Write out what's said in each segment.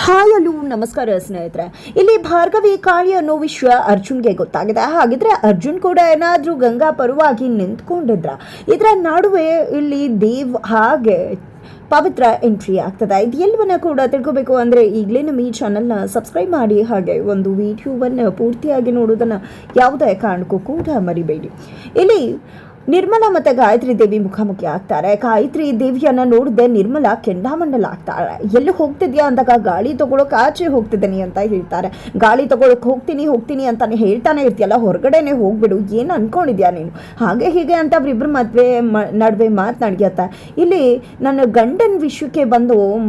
Hi hello ನಮಸ್ಕಾರ ಸ್ನೇಹಿತರೆ. ಇಲ್ಲಿ ಭಾರ್ಗವಿ ಕಾಳಿ ಅನ್ನೋ ವಿಷಯ ಅರ್ಜುನ್ಗೆ ಗೊತ್ತಾಗಿದೆ. ಹಾಗಿದ್ರೆ ಅರ್ಜುನ್ ಕೂಡ ಏನಾದರೂ ಗಂಗಾ ಪರವಾಗಿ ನಿಂತ್ಕೊಂಡಿದ್ರ? ಇದರ ನಡುವೆ ಇಲ್ಲಿ ದೇವ್ ಹಾಗೆ ಪವಿತ್ರ ಎಂಟ್ರಿ ಆಗ್ತದೆ. ಇದು ಎಲ್ಲವನ್ನ ಕೂಡ ತಿಳ್ಕೋಬೇಕು ಅಂದರೆ ಈಗಲೇ ನಮ್ಮ ಈ ಚಾನಲ್ನ ಸಬ್ಸ್ಕ್ರೈಬ್ ಮಾಡಿ, ಹಾಗೆ ಒಂದು ವಿಡಿಯೋವನ್ನು ಪೂರ್ತಿಯಾಗಿ ನೋಡೋದನ್ನು ಯಾವುದೇ ಕಾರಣಕ್ಕೂ ಕೂಡ ಮರಿಬೇಡಿ. ಇಲ್ಲಿ ನಿರ್ಮಲಾ ಮತ್ತು ಗಾಯತ್ರಿ ದೇವಿ ಮುಖಾಮುಖಿ ಆಗ್ತಾರೆ. ಗಾಯತ್ರಿ ದೇವಿಯನ್ನ ನೋಡಿದೆ ನಿರ್ಮಲಾ ಕೆಂಡಾಮಂಡಲ ಆಗ್ತಾಳೆ. ಎಲ್ಲಿ ಹೋಗ್ತಿದ್ಯಾ ಅಂದಾಗ ಗಾಳಿ ತಗೊಳಕ್ ಆಚೆ ಹೋಗ್ತಿದ್ದೀನಿ ಅಂತ ಹೇಳ್ತಾರೆ. ಗಾಳಿ ತಗೊಳಕ್ ಹೋಗ್ತೀನಿ ಅಂತಾನೆ ಹೇಳ್ತಾನೆ ಇರ್ತೀಯಲ್ಲ, ಹೊರಗಡೆನೆ ಹೋಗ್ಬಿಡು, ಏನು ಅನ್ಕೊಂಡಿದ್ಯಾ ನೀನು, ಹಾಗೆ ಹೀಗೆ ಅಂತ ಅವರಿಬ್ಬರು ನಡುವೆ ಮಾತನಾಡ್ಯತ್ತ. ಇಲ್ಲಿ ನನ್ನ ಗಂಡನ ವಿಷಯಕ್ಕೆ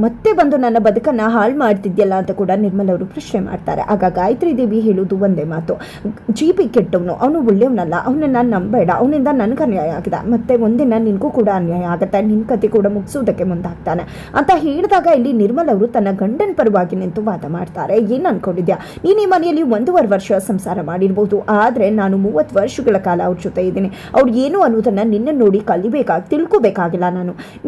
ಮತ್ತೆ ಬಂದು ನನ್ನ ಬದುಕನ್ನು ಹಾಳು ಮಾಡ್ತಿದ್ಯಲ್ಲ ಅಂತ ಕೂಡ ನಿರ್ಮಲ ಅವರು ಪ್ರಶ್ನೆ ಮಾಡ್ತಾರೆ. ಆಗ ಗಾಯತ್ರಿ ದೇವಿ ಹೇಳುವುದು ಒಂದೇ ಮಾತು, ಜಿ.ಪಿ ಕೆಟ್ಟವನು, ಅವನು ಒಳ್ಳೆಯವನಲ್ಲ, ಅವನನ್ನ ನಂಬೇಡ, ಅವನಿಂದ ನನಗೆ ಅನ್ಯಾಯ ಆಗಿದೆ, ಮತ್ತೆ ಒಂದಿನ ನಿನಗೂ ಕೂಡ ಅನ್ಯಾಯ ಆಗುತ್ತೆ, ನಿನ್ನ ಕತೆ ಕೂಡ ಮುಗಿಸೋದಕ್ಕೆ ಮುಂದಾಗ್ತಾನೆ ಅಂತ ಹೇಳಿದಾಗ ಇಲ್ಲಿ ನಿರ್ಮಲ ಅವರು ತನ್ನ ಗಂಡನ ಪರವಾಗಿ ನಿಂತು ವಾದ ಮಾಡ್ತಾರೆ. ಏನು ಅನ್ಕೊಂಡಿದ್ಯಾ ನೀನು, ಈ ಮನೆಯಲ್ಲಿ 1.5 ವರ್ಷ ಸಂಸಾರ ಮಾಡಿರ್ಬೋದು, ಆದರೆ ನಾನು 30 ವರ್ಷಗಳ ಕಾಲ ಅವ್ರ ಜೊತೆ ಇದ್ದೀನಿ. ಅವ್ರು ಏನು ಅನ್ನೋದನ್ನ ನಿನ್ನ ನೋಡಿ ತಿಳ್ಕೋಬೇಕಾಗಿಲ್ಲ.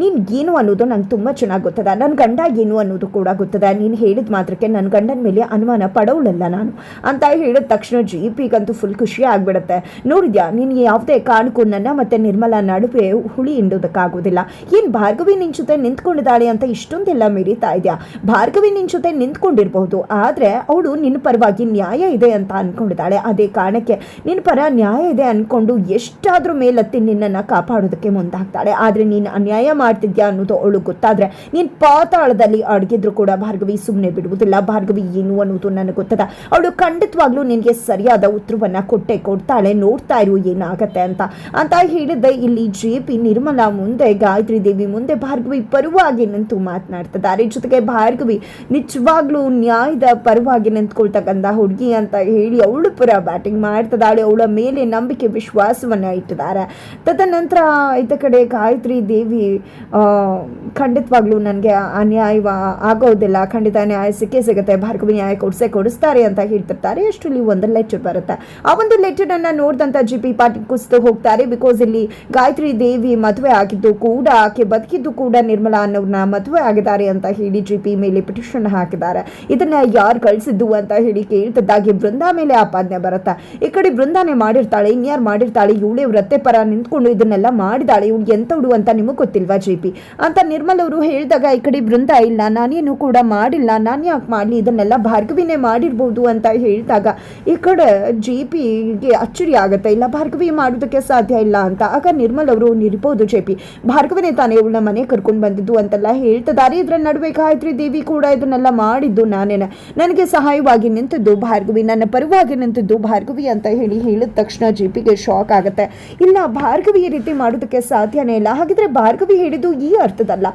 ನೀನು ಏನು ಅನ್ನೋದು ನಂಗೆ ತುಂಬ ಚೆನ್ನಾಗಿ ಗೊತ್ತದ, ನನ್ನ ಗಂಡ ಏನು ಅನ್ನೋದು ಕೂಡ ಗೊತ್ತದ. ನೀನು ಹೇಳಿದ ಮಾತ್ರಕ್ಕೆ ನನ್ನ ಗಂಡನ ಮೇಲೆ ಅನುಮಾನ ಪಡೋಳಲ್ಲ ನಾನು ಅಂತ ಹೇಳಿದ ತಕ್ಷಣ ಜಿ.ಪಿಗಂತೂ ಫುಲ್ ಖುಷಿ ಆಗ್ಬಿಡುತ್ತೆ. ನೋಡಿದ್ಯಾ, ನೀನು ಯಾವುದೇ ಕಾರಣಕ್ಕೂ ನನ್ನ ಮತ್ತೆ ನಿರ್ಮಲಾ ನಡುವೆ ಹುಳಿ ಹಿಂಡೋದಕ್ಕಾಗೋದಿಲ್ಲ. ಏನು ಭಾರ್ಗವಿ ನಿನ್ ಜೊತೆ ನಿಂತ್ಕೊಂಡಿದ್ದಾಳೆ ಅಂತ ಇಷ್ಟೊಂದೆಲ್ಲ ಮೆರೀತಾ ಇದೆಯಾ? ಭಾರ್ಗವಿ ನಿನ್ ಜೊತೆ ನಿಂತ್ಕೊಂಡಿರಬಹುದು, ಆದರೆ ಅವಳು ನಿನ್ನ ಪರವಾಗಿ ನ್ಯಾಯ ಇದೆ ಅಂತ ಅನ್ಕೊಂಡಿದ್ದಾಳೆ. ಅದೇ ಕಾರಣಕ್ಕೆ ನಿನ್ನ ಪರ ನ್ಯಾಯ ಇದೆ ಅನ್ಕೊಂಡು ಎಷ್ಟಾದ್ರೂ ಮೇಲತ್ತಿ ನಿನ್ನನ್ನು ಕಾಪಾಡೋದಕ್ಕೆ ಮುಂದಾಗ್ತಾಳೆ. ಆದರೆ ನೀನು ಅನ್ಯಾಯ ಮಾಡ್ತಿದ್ಯಾ ಅನ್ನೋದು ಅವಳು ಗೊತ್ತಾದ್ರೆ ನೀನು ಪಾತಾಳದಲ್ಲಿ ಅಡಗಿದ್ರು ಕೂಡ ಭಾರ್ಗವಿ ಸುಮ್ಮನೆ ಬಿಡುವುದಿಲ್ಲ. ಭಾರ್ಗವಿ ಏನು ಅನ್ನೋದು ನನಗೆ ಗೊತ್ತದ, ಅವಳು ಖಂಡಿತವಾಗ್ಲೂ ನಿನಗೆ ಸರಿಯಾದ ಉತ್ತರವನ್ನ ಕೊಡ್ತಾಳೆ, ನೋಡ್ತಾ ಇರು ಏನಾಗತ್ತೆ ಅಂತ ಹೇಳಿದ್ದೆ. ಇಲ್ಲಿ ಜೆ.ಪಿ ನಿರ್ಮಲಾ ಮುಂದೆ, ಗಾಯತ್ರಿ ದೇವಿ ಮುಂದೆ ಭಾರ್ಗವಿ ಪರವಾಗಿ ನಿಂತು ಮಾತನಾಡ್ತಿದ್ದಾರೆ. ಜೊತೆಗೆ ಭಾರ್ಗವಿ ನಿಜವಾಗ್ಲೂ ನ್ಯಾಯದ ಪರವಾಗಿ ನಿಂತ್ಕೊಳ್ತಕ್ಕಂಥ ಹುಡುಗಿ ಅಂತ ಹೇಳಿ ಅವಳು ಪರ ಬ್ಯಾಟಿಂಗ್ ಮಾಡ್ತಿದ್ದಾಳೆ. ಅವಳ ಮೇಲೆ ನಂಬಿಕೆ ವಿಶ್ವಾಸವನ್ನ ಇಟ್ಟಿದ್ದಾರೆ. ತದನಂತರ ಇತ್ತ ಕಡೆ ಗಾಯತ್ರಿ ದೇವಿ ಖಂಡಿತವಾಗ್ಲೂ ನನಗೆ ಅನ್ಯಾಯ ಆಗೋದಿಲ್ಲ, ಖಂಡಿತ ನ್ಯಾಯ ಸಿಗುತ್ತೆ, ಭಾರ್ಗವಿ ನ್ಯಾಯ ಕೊಡಿಸ್ತಾರೆ ಅಂತ ಹೇಳ್ತಿರ್ತಾರೆ. ಅಷ್ಟರಲ್ಲಿ ಒಂದು ಲೆಟರ್ ಬರುತ್ತೆ. ಆ ಒಂದು ಲೆಟರ್ ಅನ್ನ ನೋಡಿದಂತ ಜಿ.ಪಿ ಪಾಟಿ ಕುಸಿದು ಹೋಗ್ತಾರೆ. ಬಿಕಾಸ್ ಇಲ್ಲಿ ಗಾಯತ್ರಿ ದೇವಿ ಮದುವೆ ಆಗಿದ್ದು ಕೂಡ, ಆಕೆ ಬದುಕಿದ್ದು ಕೂಡ ನಿರ್ಮಲಾ ಅನ್ನೋರ್ನ ಮದುವೆ ಆಗಿದ್ದಾರೆ ಅಂತ ಹೇಳಿ ಜಿ.ಪಿ ಮೇಲೆ ಪಿಟಿಷನ್ ಹಾಕಿದ್ದಾರೆ. ಇದನ್ನ ಯಾರು ಕಳಿಸಿದ್ದು ಅಂತ ಹೇಳಿ ಕೇಳ್ತಿದ್ದಾಗೆ ಬೃಂದಾ ಮೇಲೆ ಆಪಾದನೆ ಬರುತ್ತೆ. ಈ ಕಡೆ ಬೃಂದಾನೆ ಮಾಡಿರ್ತಾಳೆ, ಇನ್ಯಾರು ಮಾಡಿರ್ತಾಳೆ, ಇವಳೇ ವ್ರತೆ ಪರ ನಿಂತ್ಕೊಂಡು ಇದನ್ನೆಲ್ಲ ಮಾಡಿದಾಳೆ, ಇವ್ಳು ಎಂತವಳು ಅಂತ ನಿಮಗೆ ಗೊತ್ತಿಲ್ವಾ ಜಿ.ಪಿ ಅಂತ ನಿರ್ಮಲ ಅವರು ಹೇಳಿದಾಗ ಈ ಕಡೆ ಬೃಂದಾ ಇಲ್ಲ, ನಾನೇನು ಕೂಡ ಮಾಡಿಲ್ಲ, ನಾನು ಯಾಕೆ ಮಾಡಲಿ, ಇದನ್ನೆಲ್ಲ ಭಾರ್ಗವಿನೇ ಮಾಡಿರ್ಬೋದು ಅಂತ ಹೇಳಿದಾಗ ಈ ಕಡೆ ಜಿ.ಪಿಗೆ ಅಚ್ಚರಿ ಆಗುತ್ತೆ. ಇಲ್ಲ, ಭಾರ್ಗವಿ ಮಾಡೋದಕ್ಕೆ ಸಾಧ್ಯ ಇಲ್ಲ ಅಂತ. ಆಗ ನಿರ್ಮಲ್ ಅವರು ನಿರ್ಬೋದು, ಜೆ.ಪಿ ಭಾರ್ಗವನೇ ತಾನೇ ಇವಳನ್ನ ಮನೆ ಕರ್ಕೊಂಡು ಬಂದಿದ್ದು ಅಂತೆಲ್ಲ ಹೇಳ್ತಿದ್ದಾರೆ. ಇದರ ನಡುವೆ ಗಾಯತ್ರಿ ದೇವಿ ಕೂಡ ಇದನ್ನೆಲ್ಲ ಮಾಡಿದ್ದು ನಾನೇನೆ, ನನಗೆ ಸಹಾಯವಾಗಿ ನಿಂತಿದ್ದು ಭಾರ್ಗವಿ, ನನ್ನ ಪರವಾಗಿ ನಿಂತಿದ್ದು ಭಾರ್ಗವಿ ಅಂತ ಹೇಳಿದ ತಕ್ಷಣ ಜೆ.ಪಿಗೆ ಶಾಕ್ ಆಗುತ್ತೆ. ಇಲ್ಲ, ಭಾರ್ಗವಿ ಈ ರೀತಿ ಮಾಡೋದಕ್ಕೆ ಸಾಧ್ಯನೇ ಇಲ್ಲ. ಹಾಗಿದ್ರೆ ಭಾರ್ಗವಿ ಹೇಳಿದ್ದು ಈ ಅರ್ಥದಲ್ಲ,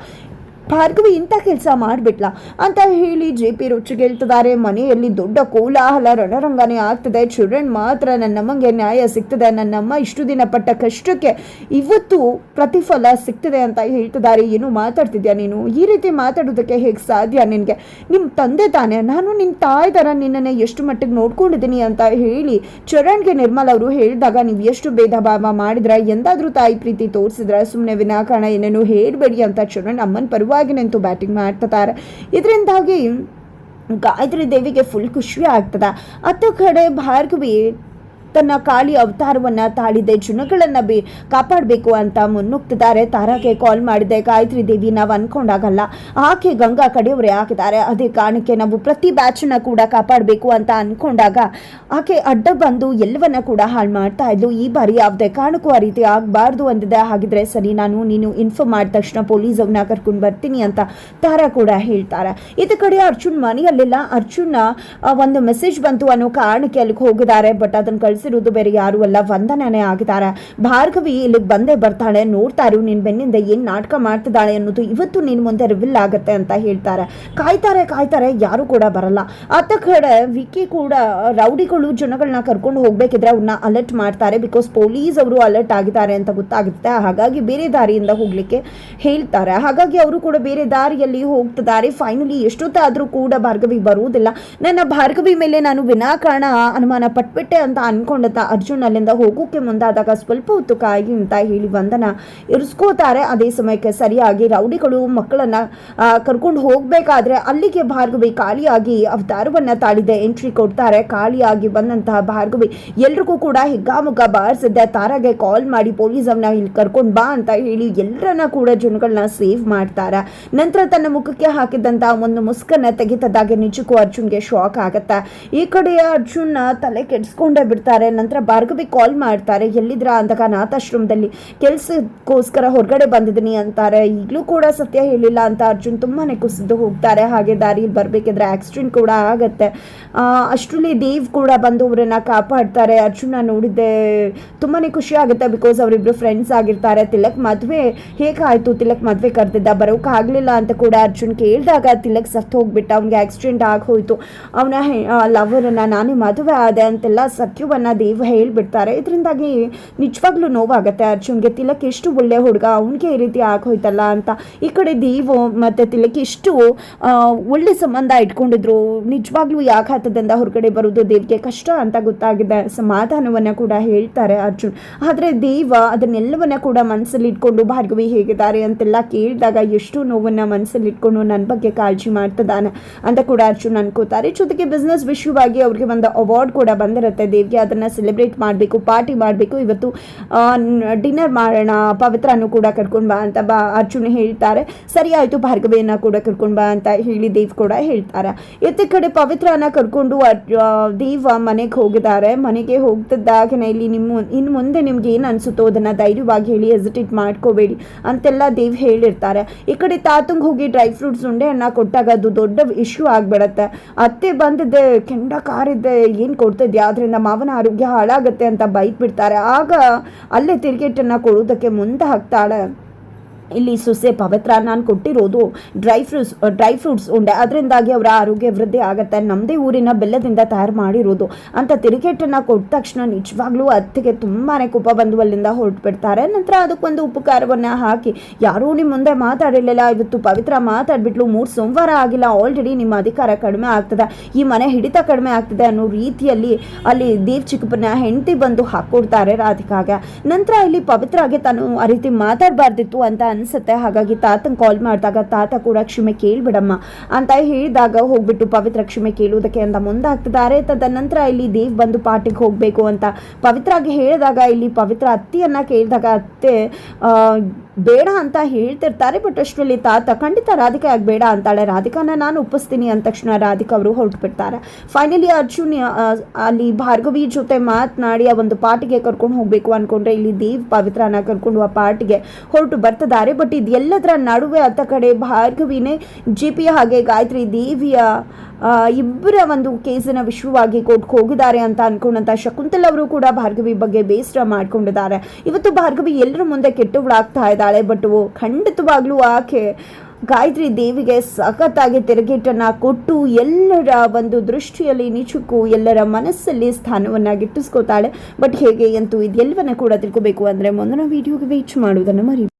ಭಾರ್ಗವಿ ಇಂಥ ಕೆಲಸ ಮಾಡಿಬಿಟ್ಲ ಅಂತ ಹೇಳಿ ಜೆ.ಪಿ ರೊಚ್ಚಿಗೆ ಹೇಳ್ತಿದ್ದಾರೆ. ಮನೆಯಲ್ಲಿ ದೊಡ್ಡ ಕೋಲಾಹಲ ರಣರಂಗನೆ ಆಗ್ತದೆ. ಚಿಲ್ಡ್ರನ್ ಮಾತ್ರ ನನ್ನಮ್ಮಗೆ ನ್ಯಾಯ ಸಿಗ್ತದೆ, ನನ್ನಮ್ಮ ಇಷ್ಟು ದಿನ ಪಟ್ಟ ಕಷ್ಟಕ್ಕೆ ಇವತ್ತು ಪ್ರತಿಫಲ ಸಿಗ್ತದೆ ಅಂತ ಹೇಳ್ತಿದ್ದಾರೆ. ಏನು ಮಾತಾಡ್ತಿದ್ಯಾ ನೀನು, ಈ ರೀತಿ ಮಾತಾಡೋದಕ್ಕೆ ಹೇಗೆ ಸಾಧ್ಯ ನಿನಗೆ, ನಿಮ್ಮ ತಂದೆ ತಾನೇ, ನಾನು ನಿನ್ನ ತಾಯಿ ಥರ ನಿನ್ನನ್ನು ಎಷ್ಟು ಮಟ್ಟಿಗೆ ನೋಡ್ಕೊಂಡಿದ್ದೀನಿ ಅಂತ ಹೇಳಿ ಚರಣ್ಗೆ ನಿರ್ಮಲ ಅವರು ಹೇಳಿದಾಗ ನೀವು ಎಷ್ಟು ಭೇದ ಭಾವ ಮಾಡಿದ್ರೆ, ಎಂದಾದ್ರೂ ತಾಯಿ ಪ್ರೀತಿ ತೋರಿಸಿದ್ರೆ, ಸುಮ್ಮನೆ ವಿನಾಕಾರಣ ಏನೇನು ಹೇಳಬೇಡಿ ಅಂತ ಚರಣ್ ಅಮ್ಮನ ಪರವಾಗಿ ನಿಂತು ಬ್ಯಾಟಿಂಗ್ ಮಾಡ್ತಾರೆ. ಇದರಿಂದಾಗಿ ಗಾಯತ್ರಿ ದೇವಿಗೆ ಫುಲ್ ಖುಷಿ ಆಗ್ತದೆ. ಅತ್ತ ಕಡೆ ಭಾರ್ಗವಿ ತನ್ನ ಕಾಳಿ ಅವತಾರವನ್ನು ತಾಳಿದೆ, ಜನಗಳನ್ನು ಕಾಪಾಡಬೇಕು ಅಂತ ಮುನ್ನುಗ್ತಿದ್ದಾರೆ. ತಾರಾಗೆ ಕಾಲ್ ಮಾಡಿದೆ ಗಾಯತ್ರಿ ದೇವಿ, ನಾವು ಅನ್ಕೊಂಡಾಗಲ್ಲ, ಆಕೆ ಗಂಗಾ ಕಡೆಯವರೇ ಆಗಿದ್ದಾರೆ, ಅದೇ ಕಾರಣಕ್ಕೆ ನಾವು ಪ್ರತಿ ಬ್ಯಾಚನ್ನ ಕೂಡ ಕಾಪಾಡಬೇಕು ಅಂತ ಅನ್ಕೊಂಡಾಗ ಆಕೆ ಅಡ್ಡ ಬಂದು ಎಲ್ಲವನ್ನ ಕೂಡ ಹಾಳು ಮಾಡ್ತಾ ಇದ್ಲು. ಈ ಬಾರಿ ಯಾವುದೇ ಕಾರಣಕ್ಕೂ ಆ ರೀತಿ ಆಗಬಾರ್ದು ಅಂದಿದೆ. ಹಾಗಿದ್ರೆ ಸರಿ, ನೀನು ಇನ್ಫಾರ್ಮ್ ಮಾಡಿದ ತಕ್ಷಣ ಪೊಲೀಸ್ ಅವ್ರನ್ನ ಕರ್ಕೊಂಡು ಬರ್ತೀನಿ ಅಂತ ತಾರಾ ಕೂಡ ಹೇಳ್ತಾರೆ. ಇದ ಕಡೆ ಅರ್ಜುನ್ ಮನೆಯಲ್ಲೆಲ್ಲ, ಅರ್ಜುನ್ನ ಒಂದು ಮೆಸೇಜ್ ಬಂತು ಅನ್ನೋ ಕಾರಣಕ್ಕೆ ಅಲ್ಲಿಗೆ ಹೋಗಿದ್ದಾರೆ. ಬಟ್ ಅದನ್ನು ಕಳಿಸಿರೋದು ಬೇರೆ ಯಾರು ಅಲ್ಲ, ವಂದನಾನೇ ಆಗಿದ್ದಾರೆ. ಭಾರ್ಗವಿ ಇಲ್ಲಿಗೆ ಬಂದೇ ಬರ್ತಾಳೆ, ನೋಡ್ತಾ ಇರು ನಿನ್ ಬೆನ್ನಿಂದ ಏನ್ ನಾಟಕ ಮಾಡ್ತಿದ್ದಾಳೆ ಅನ್ನೋದು ಇವತ್ತು ನಿನ್ ಮುಂದೆ ರಿವಿಲ್ ಆಗುತ್ತೆ ಅಂತ ಹೇಳ್ತಾರೆ. ಕಾಯ್ತಾರೆ, ಯಾರು ಕೂಡ ಬರಲ್ಲ. ಅತ್ತ ಕಡೆ ವಿಕಿ ಕೂಡ ರೌಡಿಗಳು ಜನಗಳನ್ನ ಕರ್ಕೊಂಡು ಹೋಗ್ಬೇಕಿದ್ರೆ ಅವ್ರನ್ನ ಅಲರ್ಟ್ ಮಾಡ್ತಾರೆ. ಬಿಕಾಸ್ ಪೊಲೀಸ್ ಅವರು ಅಲರ್ಟ್ ಆಗಿದ್ದಾರೆ ಅಂತ ಗೊತ್ತಾಗುತ್ತೆ. ಹಾಗಾಗಿ ಬೇರೆ ದಾರಿಯಿಂದ ಹೋಗ್ಲಿಕ್ಕೆ ಹೇಳ್ತಾರೆ. ಹಾಗಾಗಿ ಅವರು ಕೂಡ ಬೇರೆ ದಾರಿಯಲ್ಲಿ ಹೋಗ್ತಿದ್ದಾರೆ. ಫೈನಲಿ ಎಷ್ಟೊತ್ತಾದ್ರೂ ಕೂಡ ಭಾರ್ಗವಿ ಬರುವುದಿಲ್ಲ. ನನ್ನ ಭಾರ್ಗವಿ ಮೇಲೆ ನಾನು ವಿನಾಕಾರಣ ಅನುಮಾನ ಪಟ್ಬಿಟ್ಟೆ ಅಂತ ಅನ್ಕೊಂಡಂತ ಅರ್ಜುನ್ ಅಲ್ಲಿಂದ ಹೋಗೋಕೆ ಮುಂದಾದಾಗ ಸ್ವಲ್ಪ ಹೊತ್ತು ಕಾಯಿ ಅಂತ ಹೇಳಿ ವಂದನ ಇರಿಸ್ಕೋತಾರೆ. ಅದೇ ಸಮಯಕ್ಕೆ ಸರಿಯಾಗಿ ರೌಡಿಗಳು ಮಕ್ಕಳನ್ನ ಕರ್ಕೊಂಡು ಹೋಗ್ಬೇಕಾದ್ರೆ ಅಲ್ಲಿಗೆ ಭಾರ್ಗವಿ ಕಾಳಿಯಾಗಿ ಅವತಾರವನ್ನ ತಾಳಿದೆ ಎಂಟ್ರಿ ಕೊಡ್ತಾರೆ. ಕಾಳಿಯಾಗಿ ಬಂದಂತಹ ಭಾರ್ಗವಿ ಎಲ್ರಿಗೂ ಕೂಡ ಹಿಗ್ಗಾಮುಗ್ಗ ಬಾರಿಸಿದ್ದೆ. ತಾರಾಗೆ ಕಾಲ್ ಮಾಡಿ ಪೊಲೀಸ್ ಅವನ್ನ ಇಲ್ಲಿ ಕರ್ಕೊಂಡು ಬಾ ಅಂತ ಹೇಳಿ ಎಲ್ಲರನ್ನ ಕೂಡ ಜನಗಳನ್ನ ಸೇವ್ ಮಾಡ್ತಾರೆ. ನಂತರ ತನ್ನ ಮುಖಕ್ಕೆ ಹಾಕಿದಂತಹ ಒಂದು ಮುಸ್ಕನ್ನ ತೆಗಿತದಾಗೆ ನಿಜಕ್ಕೂ ಅರ್ಜುನ್ಗೆ ಶಾಕ್ ಆಗತ್ತೆ. ಈ ಕಡೆ ಅರ್ಜುನ್ ತಲೆ ಕೆಡಿಸ್ಕೊಂಡೇ ಬಿಡ್ತಾರೆ. ನಂತರ ಭಾರ್ಗವಿ ಕಾಲ್ ಮಾಡ್ತಾರೆ, ಎಲ್ಲಿದ್ರ ಅಂದಾಗ ಅನಾಥಾಶ್ರಮದಲ್ಲಿ ಕೆಲ್ಸಕ್ಕೋಸ್ಕರ ಹೊರಗಡೆ ಬಂದಿದ್ದೀನಿ ಅಂತಾರೆ. ಈಗಲೂ ಕೂಡ ಸತ್ಯ ಹೇಳಿಲ್ಲ ಅಂತ ಅರ್ಜುನ್ ತುಂಬಾನೇ ಕುಸಿದು ಹೋಗ್ತಾರೆ. ಹಾಗೆ ದಾರಿಯಲ್ಲಿ ಬರ್ಬೇಕಿದ್ರೆ ಆಕ್ಸಿಡೆಂಟ್ ಕೂಡ ಆಗತ್ತೆ. ಅಷ್ಟರಲ್ಲಿ ದೇವ್ ಕೂಡ ಬಂದು ಅವರನ್ನ ಕಾಪಾಡ್ತಾರೆ. ಅರ್ಜುನ ನೋಡಿದ್ದೆ ತುಂಬಾನೇ ಖುಷಿ ಆಗುತ್ತೆ, ಬಿಕಾಸ್ ಅವರಿಬ್ರು ಫ್ರೆಂಡ್ಸ್ ಆಗಿರ್ತಾರೆ. ತಿಲಕ್ ಮದ್ವೆ ಹೇಗಾಯ್ತು, ತಿಲಕ್ ಮದ್ವೆ ಕರೆದಿದ್ದ, ಬರೋಕೆ ಆಗ್ಲಿಲ್ಲ ಅಂತ ಕೂಡ ಅರ್ಜುನ್ ಕೇಳಿದಾಗ ತಿಲಕ್ ಸತ್ತು ಹೋಗ್ಬಿಟ್ಟ, ಅವ್ನಿಗೆ ಆಕ್ಸಿಡೆಂಟ್ ಆಗೋಯ್ತು, ಅವನ ಲವರನ್ನ ನಾನೇ ಮದುವೆ ಆದೆ ಅಂತೆಲ್ಲ ಸತ್ಯವನ್ನ ದೇವ್ ಹೇಳ್ಬಿಡ್ತಾರೆ. ಇದರಿಂದಾಗಿ ನಿಜವಾಗ್ಲೂ ನೋವಾಗುತ್ತೆ ಅರ್ಜುನ್ಗೆ. ತಿಲಕ್ ಎಷ್ಟು ಒಳ್ಳೆ ಹುಡುಗ, ಅವನಿಗೆ ಈ ರೀತಿ ಆಗೋಯ್ತಲ್ಲ ಅಂತ. ಈ ಕಡೆ ದೇವ್ ಮತ್ತೆ ತಿಲಕ್ ಎಷ್ಟು ಒಳ್ಳೆ ಸಂಬಂಧ ಇಟ್ಕೊಂಡಿದ್ರು. ನಿಜವಾಗ್ಲೂ ಯಾಕೆ ಹತ್ತದಿಂದ ಹೊರಗಡೆ ಬರೋದು ದೇವ್ಗೆ ಕಷ್ಟ ಅಂತ ಗೊತ್ತಾಗಿದೆ. ಸಮಾಧಾನವನ್ನ ಕೂಡ ಹೇಳ್ತಾರೆ ಅರ್ಜುನ್. ಆದ್ರೆ ದೇವ ಅದನ್ನೆಲ್ಲವನ್ನ ಕೂಡ ಮನಸ್ಸಲ್ಲಿ ಇಟ್ಕೊಂಡು ಭಾರ್ಗವಿ ಹೇಗಿದ್ದಾರೆ ಅಂತೆಲ್ಲ ಕೇಳಿದಾಗ ಎಷ್ಟು ನೋವನ್ನ ಮನಸ್ಸಲ್ಲಿ ಇಟ್ಕೊಂಡು ನನ್ನ ಬಗ್ಗೆ ಕಾಳಜಿ ಮಾಡ್ತಿದ್ದಾನೆ ಅಂತ ಕೂಡ ಅರ್ಜುನ್ ಅನ್ಕೋತಾರೆ. ಜೊತೆಗೆ ಬಿಸ್ನೆಸ್ ವಿಷಯವಾಗಿ ಅವ್ರಿಗೆ ಒಂದು ಅವಾರ್ಡ್ ಕೂಡ ಬಂದಿರುತ್ತೆ ದೇವ್ಗೆ. ಅದನ್ನ ಸೆಲೆಬ್ರೇಟ್ ಮಾಡಬೇಕು, ಪಾರ್ಟಿ ಮಾಡಬೇಕು, ಇವತ್ತು ಡಿನ್ನರ್ ಮಾಡೋಣ, ಪವಿತ್ರನು ಕೂಡ ಕರ್ಕೊಂಡು ಬಾ ಅಂತ ಅರ್ಜುನ್ ಹೇಳ್ತಾರೆ. ಸರಿ ಆಯ್ತು, ಭಾರ್ಗವಿಯನ್ನ ಕೂಡ ಕರ್ಕೊಂಡು ಬಾ ಅಂತ ಹೇಳಿ ದೇವ್ ಕೂಡ ಹೇಳ್ತಾರೆ. ಇತ್ತ ಕಡೆ ಪವಿತ್ರನ ಕರ್ಕೊಂಡು ದೇವ್ ಮನೆಗೆ ಹೋಗಿದ್ದಾರೆ. ಮನೆಗೆ ಹೋಗ್ತಿದ್ದಾಗನೇ ಇಲ್ಲಿ ಇನ್ನು ಮುಂದೆ ನಿಮ್ಗೆ ಏನು ಅನ್ಸುತ್ತೋ ಅದನ್ನ ಧೈರ್ಯವಾಗಿ ಹೇಳಿ, ಹೆಸಿಟೇಟ್ ಮಾಡ್ಕೋಬೇಡಿ ಅಂತೆಲ್ಲ ದೇವ್ ಹೇಳಿರ್ತಾರೆ. ಈ ಕಡೆ ತಾತಂಗೆ ಹೋಗಿ ಡ್ರೈ ಫ್ರೂಟ್ಸ್ ಉಂಡೆಯನ್ನ ಕೊಟ್ಟಾಗ ಅದು ದೊಡ್ಡ ಇಶ್ಯೂ ಆಗ್ಬಿಡತ್ತೆ. ಅತ್ತೆ ಬಂದಿದ್ದೆ, ಕೆಂಡ ಕಾರಿದ್ದೆ, ಏನು ಕೊಡ್ತಿದ್ಯಾ, ಅದರಿಂದ ಮಾವನ ಆರೋಗ್ಯ ಹಾಳಾಗತ್ತೆ ಅಂತ ಬೈಟ್ ಬಿಡ್ತಾರೆ. ಆಗ ಅಲ್ಲೇ ತಿರುಗೇಟನ್ನ ಕೊಡೋದಕ್ಕೆ ಮುಂದೆ ಹಾಕ್ತಾಳೆ ಇಲ್ಲಿ ಸೊಸೆ ಪವಿತ್ರ. ನಾನು ಕೊಟ್ಟಿರೋದು ಡ್ರೈ ಫ್ರೂಟ್ಸ್ ಉಂಡೆ, ಅದರಿಂದಾಗಿ ಅವರ ಆರೋಗ್ಯ ವೃದ್ಧಿ ಆಗುತ್ತೆ, ನಮ್ಮದೇ ಊರಿನ ಬೆಲ್ಲದಿಂದ ತಯಾರು ಮಾಡಿರೋದು ಅಂತ ತಿರುಗೇಟನ್ನು ಕೊಟ್ಟ ತಕ್ಷಣ ನಿಜವಾಗ್ಲೂ ಅತ್ತಿಗೆ ತುಂಬಾ ಕೋಪ ಬಂದು ಅಲ್ಲಿಂದ ಹೊರಟುಬಿಡ್ತಾರೆ. ನಂತರ ಅದಕ್ಕೊಂದು ಉಪಕಾರವನ್ನು ಹಾಕಿ, ಯಾರೂ ನಿಮ್ಮ ಮುಂದೆ ಮಾತಾಡಿರಲಿಲ್ಲ, ಇವತ್ತು ಪವಿತ್ರ ಮಾತಾಡ್ಬಿಟ್ಲು, 3 ಸೋಮವಾರ ಆಗಿಲ್ಲ, ಆಲ್ರೆಡಿ ನಿಮ್ಮ ಅಧಿಕಾರ ಕಡಿಮೆ ಆಗ್ತದೆ, ಈ ಮನೆ ಹಿಡಿತ ಕಡಿಮೆ ಆಗ್ತದೆ ಅನ್ನೋ ರೀತಿಯಲ್ಲಿ ಅಲ್ಲಿ ದೇವ್ ಚಿಕ್ಕಪ್ಪನ ಹೆಂಡತಿ ಬಂದು ಹಾಕ್ಕೊಡ್ತಾರೆ ರಾಧಿಕಾಗೆ. ನಂತರ ಇಲ್ಲಿ ಪವಿತ್ರಾಗೆ ತಾನು ಆ ರೀತಿ ಮಾತಾಡಬಾರ್ದಿತ್ತು ಅಂತ ಅನ್ಸುತ್ತೆ. ಹಾಗಾಗಿ ತಾತಂಗೆ ಕಾಲ್ ಮಾಡಿದಾಗ ತಾತ ಕೂಡ ಕ್ಷಮೆ ಕೇಳ್ಬಿಡಮ್ಮ ಅಂತ ಹೇಳಿದಾಗ ಹೋಗ್ಬಿಟ್ಟು ಪವಿತ್ರ ಕ್ಷಮೆ ಕೇಳುವುದಕ್ಕೆ ಅಂತ ಮುಂದಾಗ್ತಿದ್ದಾರೆ. ತದನಂತರ ಇಲ್ಲಿ ದೇವ್ ಬಂದು ಪಾರ್ಟಿಗೆ ಹೋಗಬೇಕು ಅಂತ ಪವಿತ್ರಾಗೆ ಹೇಳಿದಾಗ ಇಲ್ಲಿ ಪವಿತ್ರ ಅತ್ತಿಯನ್ನ ಕೇಳಿದಾಗ ಅತ್ತೆ ಬೇಡ ಅಂತ ಹೇಳ್ತಿರ್ತಾರೆ. ಬಟ್ ಅಷ್ಟರಲ್ಲಿ ತಾತ ಖಂಡಿತ ರಾಧಿಕಾ ಯಾಕೆ ಬೇಡ ಅಂತಾಳೆ, ರಾಧಿಕಾನ ನಾನು ಒಪ್ಪಿಸ್ತೀನಿ ಅಂದ ತಕ್ಷಣ ರಾಧಿಕಾ ಅವರು ಹೊರಟುಬಿಡ್ತಾರೆ. ಫೈನಲಿ ಅರ್ಜುನ್ ಅಲ್ಲಿ ಭಾರ್ಗವಿ ಜೊತೆ ಮಾತನಾಡಿ ಆ ಒಂದು ಪಾರ್ಟಿಗೆ ಕರ್ಕೊಂಡು ಹೋಗಬೇಕು ಅನ್ಕೊಂಡ್ರೆ ಇಲ್ಲಿ ದೇವ್ ಪವಿತ್ರನ ಕರ್ಕೊಂಡು ಆ ಪಾರ್ಟಿಗೆ ಹೊರಟು ಬರ್ತಿದ್ದಾರೆ. ಬಟ್ ಇದೆಲ್ಲದರ ನಡುವೆ ಅತ್ತ ಕಡೆ ಭಾರ್ಗವಿನೇ ಜೆ.ಪಿ ಹಾಗೆ ಗಾಯತ್ರಿ ದೇವಿಯ ಇಬ್ಬರ ಒಂದು ಕೇಸಿನ ವಿಷಯವಾಗಿ ಕೋರ್ಟ್ಗೆ ಹೋಗಿದ್ದಾರೆ ಅಂತ ಅನ್ಕೊಂಡಂತ ಶಕುಂತಲ್ ಅವರು ಕೂಡ ಭಾರ್ಗವಿ ಬಗ್ಗೆ ಬೇಸರ ಮಾಡ್ಕೊಂಡಿದ್ದಾರೆ. ಇವತ್ತು ಭಾರ್ಗವಿ ಎಲ್ಲರ ಮುಂದೆ ಕೆಟ್ಟವಳಾಗ್ತಾ ಇದ್ದಾಳೆ. ಬಟ್ ಖಂಡಿತವಾಗ್ಲೂ ಆಕೆ ಗಾಯತ್ರಿ ದೇವಿಗೆ ಸಖತ್ತಾಗಿ ತಿರುಗೇಟನ್ನ ಕೊಟ್ಟು ಎಲ್ಲರ ಒಂದು ದೃಷ್ಟಿಯಲ್ಲಿ ನಿಜಕ್ಕೂ ಎಲ್ಲರ ಮನಸ್ಸಲ್ಲಿ ಸ್ಥಾನವನ್ನ ಗಿಟ್ಟಿಸ್ಕೋತಾಳೆ. ಬಟ್ ಹೇಗೆ ಅಂತೂ ಇದೆಲ್ಲವನ್ನ ಕೂಡ ತಿಳ್ಕೋಬೇಕು ಅಂದ್ರೆ ಮುಂದಿನ ವಿಡಿಯೋಗೆ ವೇಟ್ ಮಾಡುವುದನ್ನು ಮರಿ